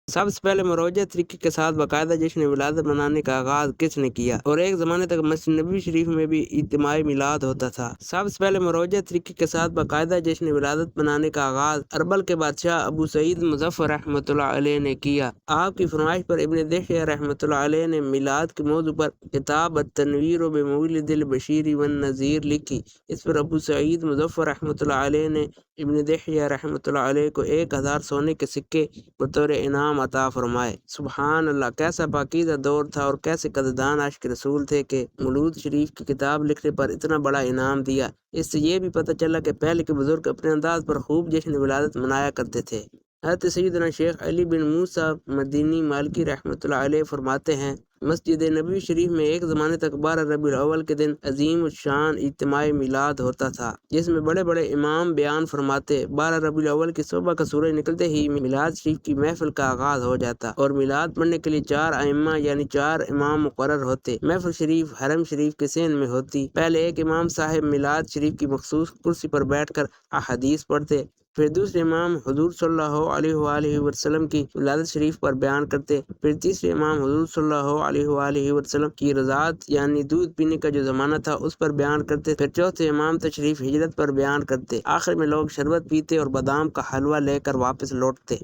سب سے پہلے مروجہ طریقے کے ساتھ باقاعدہ جشن ولادت منانے کا آغاز کس نے کیا؟ اور ایک زمانے تک مسجد نبوی شریف میں بھی اجتماعی میلاد ہوتا تھا۔ سب سے پہلے مروجہ طریقے کے ساتھ باقاعدہ جشن ولادت منانے کا آغاز اربل کے بادشاہ ابو سعید مظفر رحمۃ اللہ علیہ نے کیا۔ آپ کی فرمائش پر ابن دحیہ رحمۃ اللہ علیہ نے میلاد کے موضوع پر کتاب التنویر بمولد البشیر والنذیر لکھی۔ اس پر ابو سعید مظفر رحمۃ اللہ علیہ نے ابن دحیہ رحمۃ اللہ علیہ کو 1000 سونے کے سکے بطور انعام عطا فرمائے۔ سبحان اللہ، کیسا پاکیزہ دور تھا اور کیسے قدردان عاشق رسول تھے کہ مولود شریف کی کتاب لکھنے پر اتنا بڑا انعام دیا۔ اس سے یہ بھی پتہ چلا کہ پہلے کے بزرگ اپنے انداز پر خوب جشن ولادت منایا کرتے تھے۔ حضرت سیدنا شیخ علی بن موسیٰ مدینی مالکی رحمۃ اللہ علیہ فرماتے ہیں، مسجد نبوی شریف میں ایک زمانے تک 12 ربیع الاول کے دن عظیم الشان اجتماعی میلاد ہوتا تھا، جس میں بڑے بڑے امام بیان فرماتے۔ 12 ربیع الاول کی صبح کا سورج نکلتے ہی میلاد شریف کی محفل کا آغاز ہو جاتا اور میلاد پڑھنے کے لیے 4 ائمہ یعنی 4 امام مقرر ہوتے۔ محفل شریف حرم شریف کے سین میں ہوتی۔ پہلے ایک امام صاحب میلاد شریف کی مخصوص کرسی پر بیٹھ کر احادیث پڑھتے، پھر دوسرے امام حضور صلی اللہ علیہ وآلہ وسلم کی ولادت شریف پر بیان کرتے، پھر تیسرے امام حضور صلی اللہ علیہ وآلہ وسلم کی رضاعت یعنی دودھ پینے کا جو زمانہ تھا اس پر بیان کرتے، پھر چوتھے امام تشریف ہجرت پر بیان کرتے، آخر میں لوگ شربت پیتے اور بادام کا حلوہ لے کر واپس لوٹتے۔